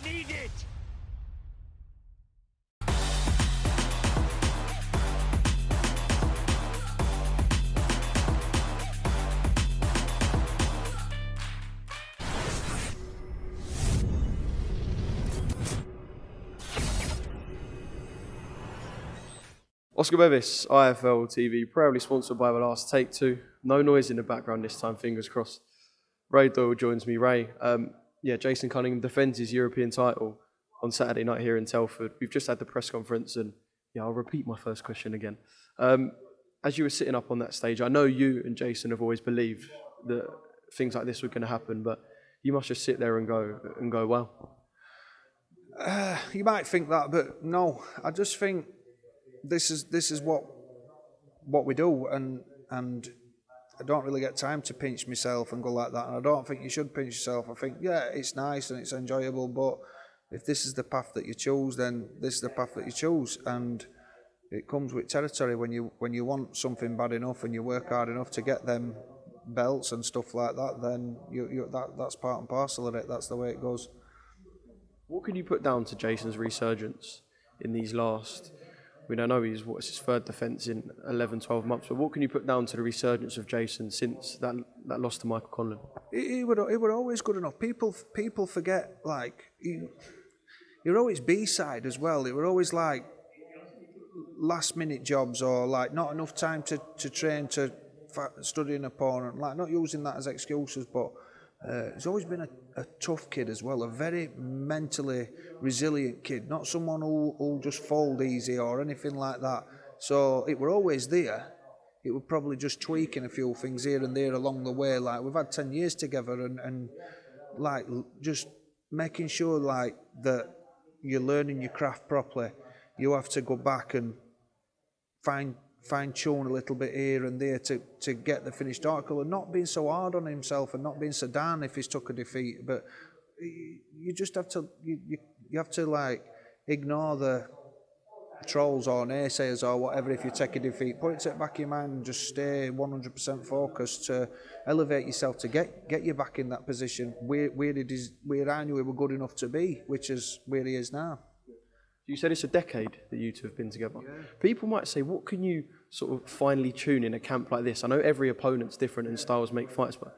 need it! Oscar Bevis, IFL TV, proudly sponsored by The Last Take 2. No noise in the background this time, fingers crossed. Ray Doyle joins me. Ray, Jason Cunningham defends his European title on Saturday night here in Telford. We've just had the press conference and, I'll repeat my first question again. As you were sitting up on that stage, I know you and Jason have always believed that things like this were going to happen, but you must just sit there and go, wow. You might think that, but no, I just think this is what we do, and I don't really get time to pinch myself and go like that, and I don't think you should pinch yourself. I think, it's nice and it's enjoyable, but if this is the path that you choose, then this is the path that you choose, and it comes with territory when you want something bad enough and you work hard enough to get them belts and stuff like that, then that's part and parcel of it. That's the way it goes. What can you put down to Jason's resurgence in these last... I know it's his third defence in 11, 12 months, but what can you put down to the resurgence of Jason since that loss to Michael Conlon? He were always good enough. People forget, like, he were always B-side as well. It were always like last-minute jobs or like not enough time to train to study an opponent. Like, not using that as excuses, but he's always been a tough kid as well, a very mentally resilient kid, not someone who'll just fold easy or anything like that. So it were always there. It were probably just tweaking a few things here and there along the way. Like, we've had 10 years together and like just making sure like that you're learning your craft properly. You have to go back and fine-tune a little bit here and there to get the finished article, and not being so hard on himself and not being so down if he's took a defeat. But you just have to you have to like ignore the trolls or naysayers or whatever. If you take a defeat, put it to the back of your mind and just stay 100% focused to elevate yourself to get you back in that position where I knew he were good enough to be, which is where he is now. You said it's a decade that you two have been together. Yeah. People might say, what can you sort of finely tune in a camp like this? I know every opponent's different and styles make fights, but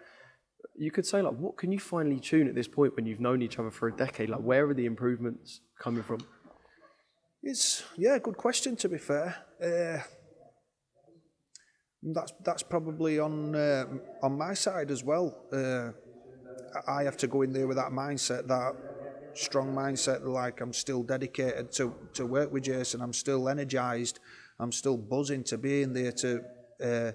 you could say, like, what can you finely tune at this point when you've known each other for a decade? Like, where are the improvements coming from? It's, a good question, to be fair. That's probably on my side as well. I have to go in there with that mindset, that strong mindset, like I'm still dedicated to work with Jason. I'm still energised. I'm still buzzing to be in there to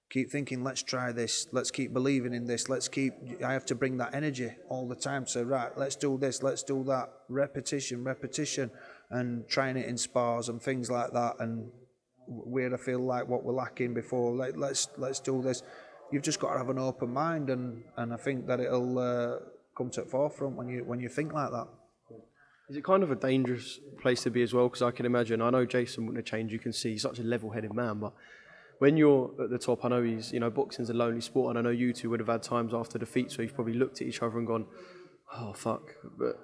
keep thinking, let's try this, let's keep believing in this, I have to bring that energy all the time. So, right, let's do this, let's do that, repetition, and trying it in spars and things like that. And where I feel like what we're lacking before, like, let's do this. You've just got to have an open mind, and I think that it'll come to the forefront when you think like that. Is it kind of a dangerous place to be as well? Because I can imagine, I know Jason wouldn't have changed. You can see he's such a level-headed man, but when you're at the top, I know he's, boxing's a lonely sport, and I know you two would have had times after defeats where you've probably looked at each other and gone, oh, fuck. But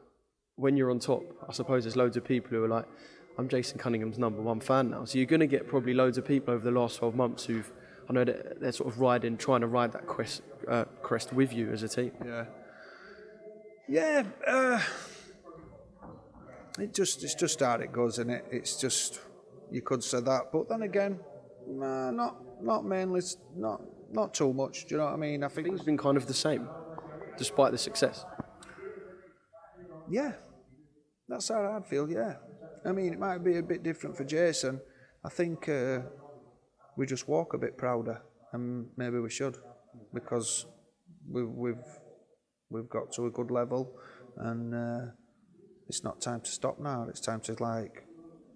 when you're on top, I suppose there's loads of people who are like, I'm Jason Cunningham's #1 fan now. So you're going to get probably loads of people over the last 12 months who've, I know that they're sort of trying to ride that crest with you as a team. Yeah, it's just how it goes, isn't it? It's just, you could say that, but then again, not mainly, not too much. Do you know what I mean? I think things have been kind of the same, despite the success. Yeah, that's how I'd feel. Yeah, I mean, it might be a bit different for Jason. I think we just walk a bit prouder, and maybe we should, because we've got to a good level, and it's not time to stop now. It's time to, like,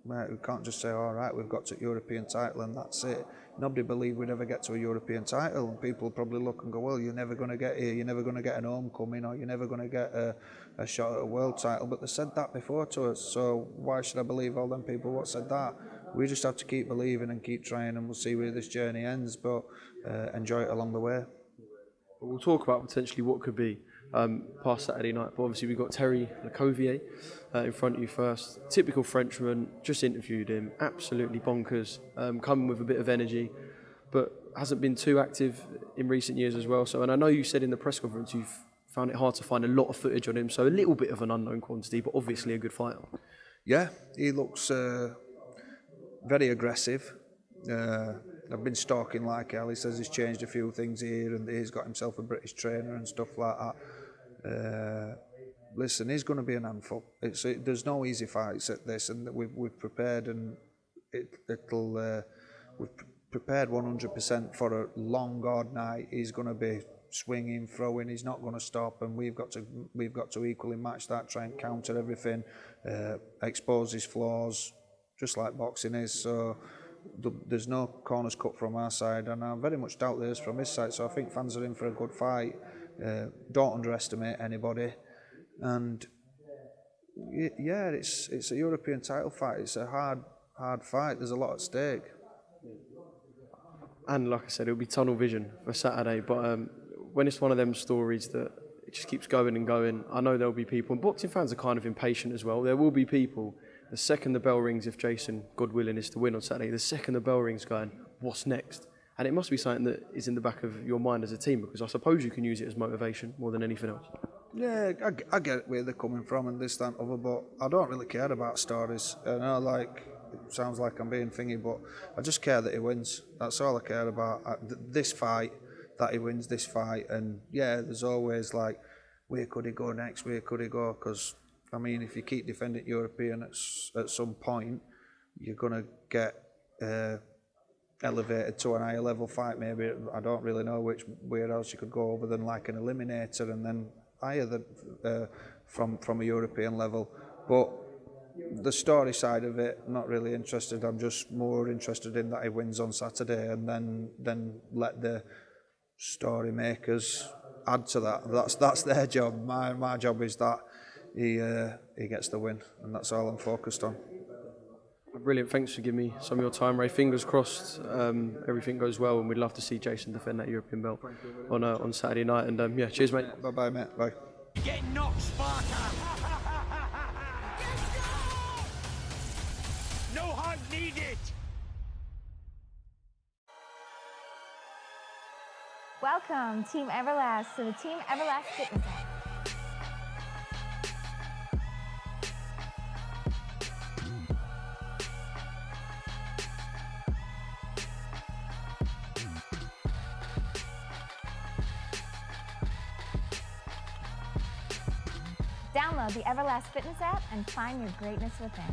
right, we can't just say, all right, we've got to European title and that's it. Nobody believed we'd ever get to a European title, and people probably look and go, well, you're never going to get here, you're never going to get an homecoming, or you're never going to get a shot at a world title. But they said that before to us, so why should I believe all them people what said that? We just have to keep believing and keep trying, and we'll see where this journey ends, but enjoy it along the way. We'll talk about potentially what could be past Saturday night. But obviously we've got Terry Lecovier in front of you first. Typical Frenchman, just interviewed him, absolutely bonkers, coming with a bit of energy, but hasn't been too active in recent years as well. So, and I know you said in the press conference you've found it hard to find a lot of footage on him, so a little bit of an unknown quantity, but obviously a good fighter. Yeah, he looks very aggressive. I've been stalking like hell. He says he's changed a few things here and he's got himself a British trainer and stuff like that. Listen, he's going to be an handful. There's no easy fights at this, and we've prepared, and we've prepared 100% for a long, hard night. He's going to be swinging, throwing. He's not going to stop, and we've got to equally match that. Try and counter everything, expose his flaws, just like boxing is. So there's no corners cut from our side, and I very much doubt there's from his side. So I think fans are in for a good fight. Don't underestimate anybody, and yeah, it's a European title fight. It's a hard fight. There's a lot at stake. And like I said, it'll be tunnel vision for Saturday. But when it's one of them stories that it just keeps going and going, I know there'll be people, and boxing fans are kind of impatient as well. There will be people, the second the bell rings, if Jason, God willing, is to win on Saturday, the second the bell rings going, what's next? And it must be something that is in the back of your mind as a team, because I suppose you can use it as motivation more than anything else. Yeah, I get where they're coming from and this, that and other, but I don't really care about stories. I know, like, it sounds like I'm being thingy, but I just care that he wins. That's all I care about. This fight, that he wins this fight. And yeah, there's always like, where could he go next? Where could he go? Because, I mean, if you keep defending European at some point, you're going to get elevated to an higher level fight. Maybe, I don't really know where else you could go other than like an eliminator and then higher than, from a European level. But the story side of it, not really interested. I'm just more interested in that he wins on Saturday, and then let the story makers add to that. That's their job. My job is that he gets the win, and that's all I'm focused on. Brilliant. Thanks for giving me some of your time, Ray. Fingers crossed everything goes well, and we'd love to see Jason defend that European belt on Saturday night. And yeah, cheers, mate. Bye, mate. Bye. Get knocked, Sparta! No hug needed! Welcome, Team Everlast, to the Team Everlast Fitness app. Download the Everlast Fitness app and find your greatness within.